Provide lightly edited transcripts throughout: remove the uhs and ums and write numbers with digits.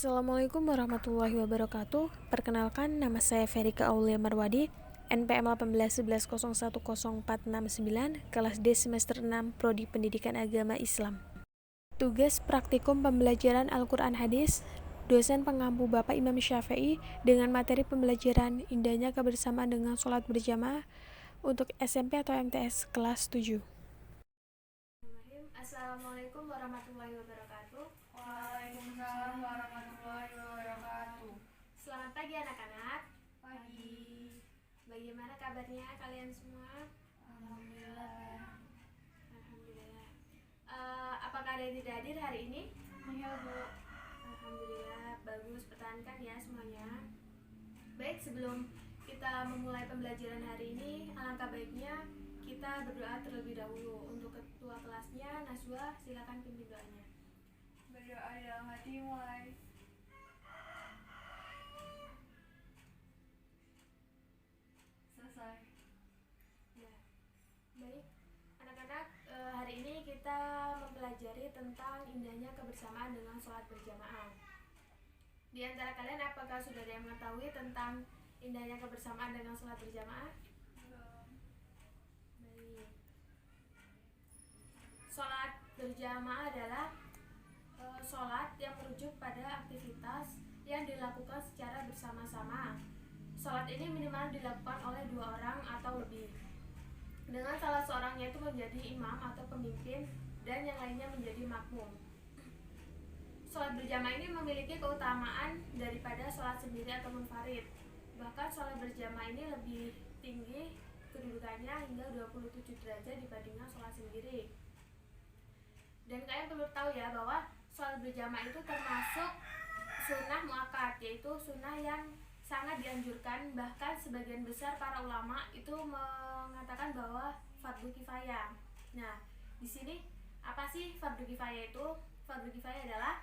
Assalamualaikum warahmatullahi wabarakatuh. Perkenalkan, nama saya Ferika Aulia Marwadi, NPM 1811010469, kelas D semester 6, Prodi Pendidikan Agama Islam. Tugas praktikum pembelajaran Al-Quran Hadis, dosen pengampu Bapak Imam Syafi'i dengan materi pembelajaran indahnya kebersamaan dengan sholat berjamaah untuk SMP atau MTS kelas 7. Assalamualaikum warahmatullahi wabarakatuh. Waalaikumsalam warahmatullahi wabarakatuh. Selamat pagi anak-anak. Pagi. Bagaimana kabarnya kalian semua? Alhamdulillah. Alhamdulillah. Apakah ada yang tidak hadir hari ini? Iya, Bu. Alhamdulillah, bagus, pertahankan ya semuanya. Baik, sebelum kita memulai pembelajaran hari ini, alangkah baiknya kita berdoa terlebih dahulu. Untuk ketua kelasnya, Najwa, silakan pimpin doanya. Berdoa dalam hati mulai. Selesai. Ya, baik. Anak-anak, hari ini kita mempelajari tentang indahnya kebersamaan dengan sholat berjamaah. Di antara kalian, apakah sudah ada yang mengetahui tentang indahnya kebersamaan dengan sholat berjamaah? Belum. Baik. Sholat berjamaah adalah sholat yang merujuk pada aktivitas yang dilakukan secara bersama-sama. Sholat ini minimal dilakukan oleh 2 orang atau lebih, dengan salah seorangnya itu menjadi imam atau pemimpin dan yang lainnya menjadi makmum. Sholat berjamaah ini memiliki keutamaan daripada sholat sendiri atau munfarid. Bahkan sholat berjamaah ini lebih tinggi kedudukannya hingga 27 derajat dibandingkan sholat sendiri. Dan kalian perlu tahu ya bahwa sholat berjamaah itu termasuk sunnah muakkad, yaitu sunnah yang sangat dianjurkan. Bahkan sebagian besar para ulama itu mengatakan bahwa fardu kifayah. Nah, di sini apa sih fardu kifayah itu? Fardu kifayah adalah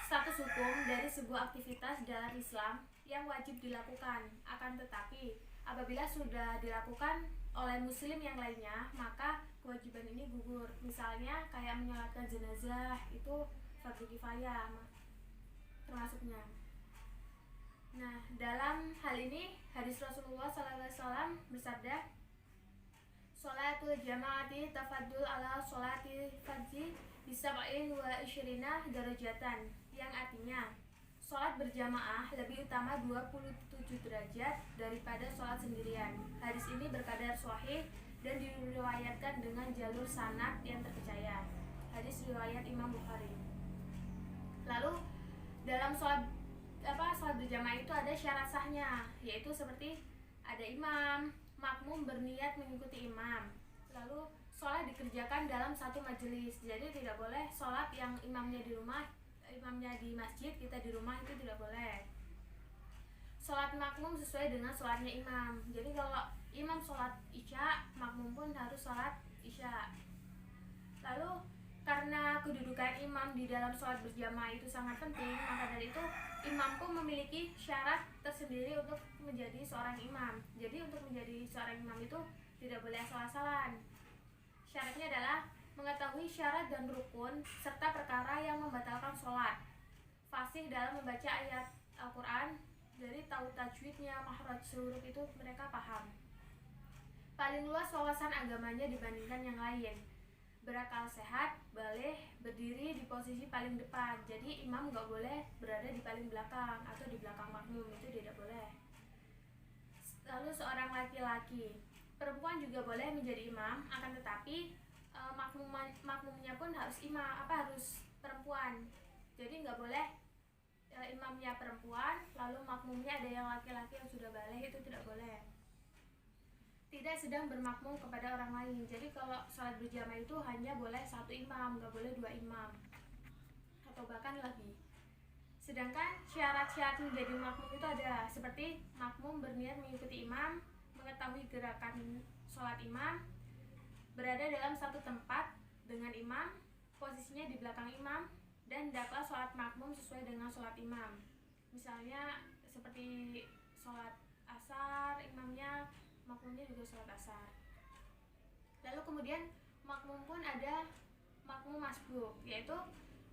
status hukum dari sebuah aktivitas dalam Islam yang wajib dilakukan. Akan tetapi apabila sudah dilakukan oleh muslim yang lainnya, maka kewajiban ini gugur. Misalnya kayak menyolatkan jenazah, itu fardu kifayah termasuknya. Nah, dalam hal ini hadis Rasulullah SAW bersabda, "Sholatul jamaati tafaddul ala sholati fardhi bisab'in wa isyrina darajatan," yang artinya sholat berjamaah lebih utama 27 derajat daripada sholat sendirian. Hadis ini berkadar sahih dan diriwayatkan dengan jalur sanad yang terpercaya. Hadis riwayat Imam Bukhari. Lalu dalam sholat berjamaah itu ada syarat sahnya, yaitu seperti ada imam, makmum berniat mengikuti imam, lalu sholat dikerjakan dalam satu majelis. Jadi tidak boleh sholat yang imamnya di rumah, imamnya di masjid, kita di rumah, itu tidak boleh. Sholat makmum sesuai dengan sholatnya imam. Jadi kalau imam sholat isya, makmum pun harus sholat isya. Lalu karena kedudukan imam di dalam sholat berjamaah itu sangat penting, maka dari itu imam pun memiliki syarat tersendiri untuk menjadi seorang imam. Jadi untuk menjadi seorang imam itu tidak boleh asal-asalan. Syaratnya adalah mengetahui syarat dan rukun serta perkara yang membatalkan sholat, fasih dalam membaca ayat Al-Quran, dari tahu tajwidnya, makhraj huruf itu mereka paham, paling luas wawasan agamanya dibandingkan yang lain, berakal sehat, baligh, berdiri di posisi paling depan. Jadi imam gak boleh berada di paling belakang atau di belakang makmum, itu tidak boleh. Lalu seorang laki-laki, perempuan juga boleh menjadi imam, akan tetapi makmumnya pun harus harus perempuan. Jadi nggak boleh imamnya perempuan lalu makmumnya ada yang laki-laki yang sudah baligh, itu tidak boleh. Tidak sedang bermakmum kepada orang lain. Jadi kalau sholat berjamaah itu hanya boleh satu imam, nggak boleh 2 imam atau bahkan lebih. Sedangkan syarat-syarat menjadi makmum itu ada seperti makmum berniat mengikuti imam, mengetahui gerakan sholat imam, berada dalam satu tempat dengan imam, posisinya di belakang imam, dan hendaklah sholat makmum sesuai dengan sholat imam. Misalnya seperti sholat asar, imamnya, makmumnya juga sholat asar. Lalu kemudian makmum pun ada makmum masbuk, yaitu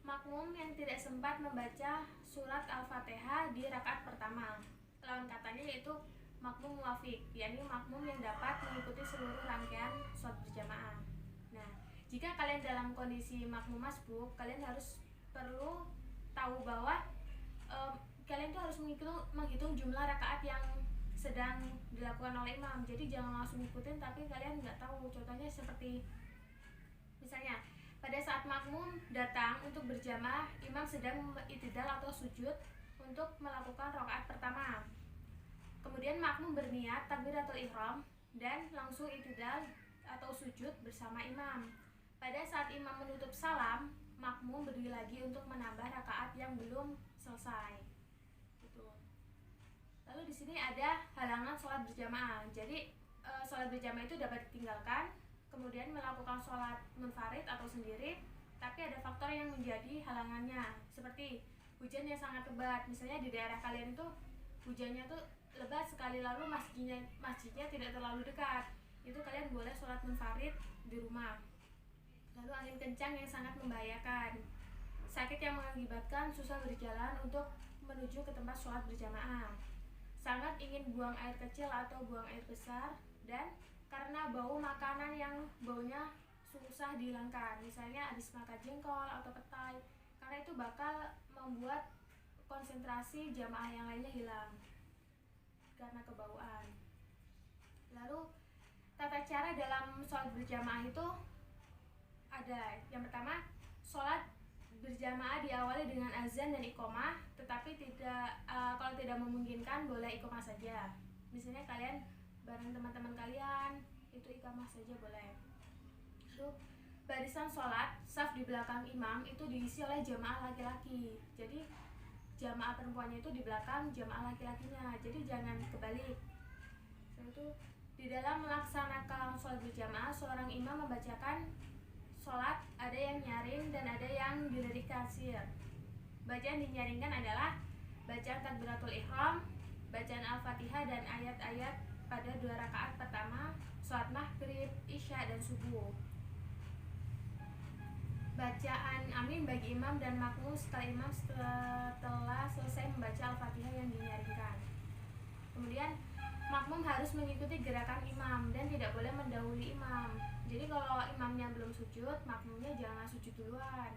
makmum yang tidak sempat membaca surat Al-Fatihah di rakaat pertama. Lawan katanya yaitu makmum muwafiq, yakni makmum yang dapat mengikuti seluruh rangkaian sholat berjamaah. Nah, jika kalian dalam kondisi makmum masbuk, kalian perlu tahu bahwa kalian tuh harus menghitung jumlah rakaat yang sedang dilakukan oleh imam. Jadi jangan langsung ngikutin tapi kalian nggak tahu. Contohnya seperti misalnya pada saat makmum datang untuk berjamaah, imam sedang i'tidal atau sujud untuk melakukan rakaat pertama. Kemudian makmum berniat takbiratul ihram dan langsung i'tidal atau sujud bersama imam. Pada saat imam menutup salam, makmum berdiri lagi untuk menambah rakaat yang belum selesai. Gitu. Lalu di sini ada halangan sholat berjamaah. Jadi sholat berjamaah itu dapat ditinggalkan, kemudian melakukan sholat munfarid atau sendiri, tapi ada faktor yang menjadi halangannya, seperti hujan yang sangat lebat. Misalnya di daerah kalian itu hujannya tuh lebat sekali, lalu masjidnya tidak terlalu dekat, itu kalian boleh sholat munfarid di rumah. Lalu angin kencang yang sangat membahayakan, sakit yang mengakibatkan susah berjalan untuk menuju ke tempat sholat berjamaah, sangat ingin buang air kecil atau buang air besar, dan karena bau makanan yang baunya susah dihilangkan, misalnya habis makan jengkol atau petai, karena itu bakal membuat konsentrasi jamaah yang lainnya hilang karena kebauan. Lalu tata cara dalam sholat berjamaah itu ada, yang pertama, sholat berjamaah diawali dengan azan dan iqomah, tetapi kalau tidak memungkinkan boleh iqomah saja. Misalnya kalian bareng teman-teman kalian, itu iqomah saja boleh. Lalu barisan sholat saf di belakang imam itu diisi oleh jamaah laki-laki. Jadi jamaah perempuannya itu di belakang jamaah laki-lakinya, jadi jangan kebalik. Setelah itu di dalam melaksanakan sholat berjamaah, seorang imam membacakan sholat, ada yang nyaring dan ada yang dilirik kasir. Bacaan dinyaringkan adalah bacaan takbiratul ihram, bacaan Al-Fatihah dan ayat-ayat pada 2 rakaat pertama sholat maghrib, isya dan subuh. Bacaan amin bagi imam dan makmum setelah selesai membaca Al-Fatihah yang dinyaringkan. Kemudian makmum harus mengikuti gerakan imam dan tidak boleh mendahului imam. Jadi kalau imamnya belum sujud, makmumnya jangan sujud duluan.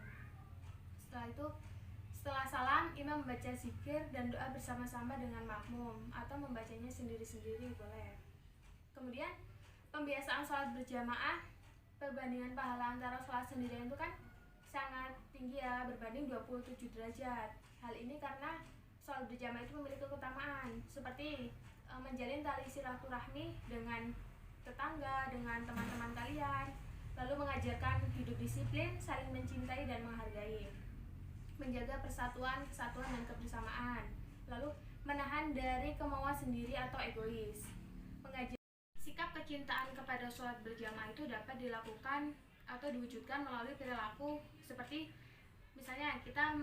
Setelah salam, imam membaca zikir dan doa bersama-sama dengan makmum atau membacanya sendiri-sendiri boleh. Kemudian pembiasaan sholat berjamaah, perbandingan pahala antara sholat sendirian itu kan sangat tinggi ya, berbanding 27 derajat. Hal ini karena sholat berjamaah itu memiliki keutamaan seperti menjalin tali silaturahmi dengan tetangga, dengan teman-teman kalian, lalu mengajarkan hidup disiplin, saling mencintai dan menghargai, menjaga persatuan, kesatuan dan kebersamaan, lalu menahan dari kemauan sendiri atau egois. Sikap kecintaan kepada sholat berjamaah itu dapat dilakukan atau diwujudkan melalui perilaku seperti misalnya kita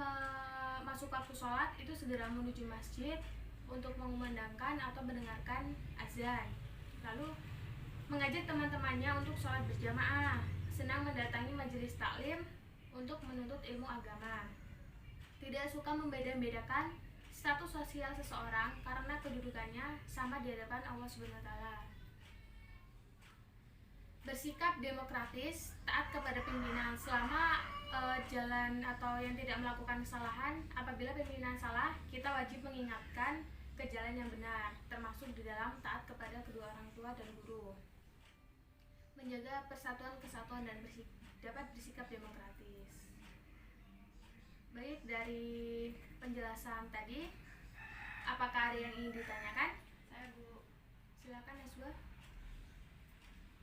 masuk waktu sholat itu segera menuju masjid untuk mengumandangkan atau mendengarkan azan, lalu mengajak teman-temannya untuk sholat berjamaah, senang mendatangi majelis taklim untuk menuntut ilmu agama, tidak suka membeda-bedakan status sosial seseorang karena kedudukannya sama di hadapan Allah SWT. Bersikap demokratis, taat kepada pimpinan selama jalan atau yang tidak melakukan kesalahan. Apabila pimpinan salah, kita wajib mengingatkan ke jalan yang benar, termasuk di dalam taat kepada kedua orang tua dan guru. Menjaga persatuan, kesatuan dan dapat bersikap demokratis. Baik, dari penjelasan tadi, apakah ada yang ingin ditanyakan? Saya Bu, Silakan Naswa.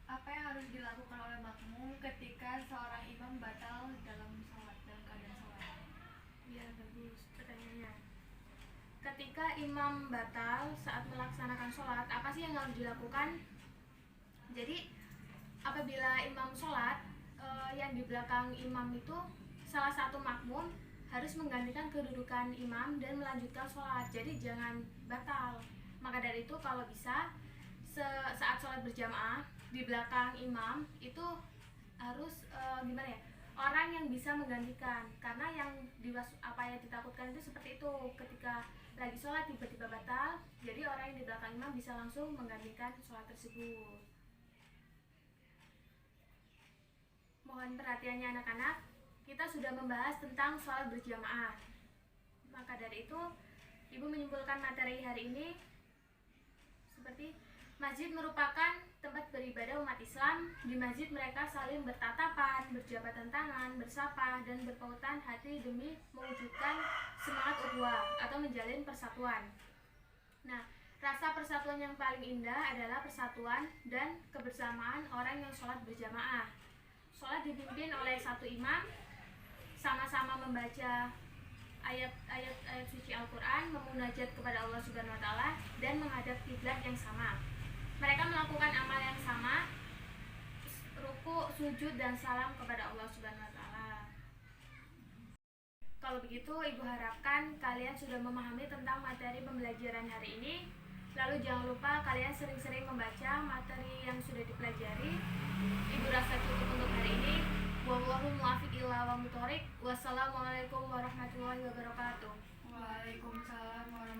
apa yang harus dilakukan oleh makmum ketika seorang imam batal dalam keadaan sholat? Ya, bagus pertanyaannya. Ketika imam batal saat melaksanakan sholat, apa sih yang harus dilakukan? Jadi apabila imam sholat, yang di belakang imam itu salah satu makmum harus menggantikan kedudukan imam dan melanjutkan sholat. Jadi jangan batal. Maka dari itu kalau bisa saat sholat berjamaah di belakang imam itu harus orang yang bisa menggantikan, karena yang apa yang ditakutkan itu seperti itu, ketika lagi sholat tiba-tiba batal, jadi orang yang di belakang imam bisa langsung menggantikan sholat tersebut. Mohon perhatiannya anak-anak, kita sudah membahas tentang sholat berjamaah. Maka dari itu, Ibu menyimpulkan materi hari ini seperti masjid merupakan tempat beribadah umat Islam. Di masjid mereka saling bertatapan, berjabatan tangan, bersapa, dan berpautan hati demi mewujudkan semangat ukhuwah atau menjalin persatuan. Nah, rasa persatuan yang paling indah adalah persatuan dan kebersamaan orang yang sholat berjamaah. Sholat dipimpin oleh satu imam, sama-sama membaca ayat-ayat suci Al-Quran, memunajat kepada Allah Subhanahu Wa Taala, dan menghadap kiblat yang sama. Mereka melakukan amal yang sama, ruku, sujud, dan salam kepada Allah Subhanahu Wa Taala. Kalau begitu, Ibu harapkan kalian sudah memahami tentang materi pembelajaran hari ini. Lalu jangan lupa kalian sering-sering membaca materi yang sudah dipelajari. Ibu rasa cukup untuk hari ini. Wallahu muwaffiq ila wa muthoriq. Wassalamualaikum warahmatullahi wabarakatuh. Waalaikumsalam warahmatullahi wabarakatuh.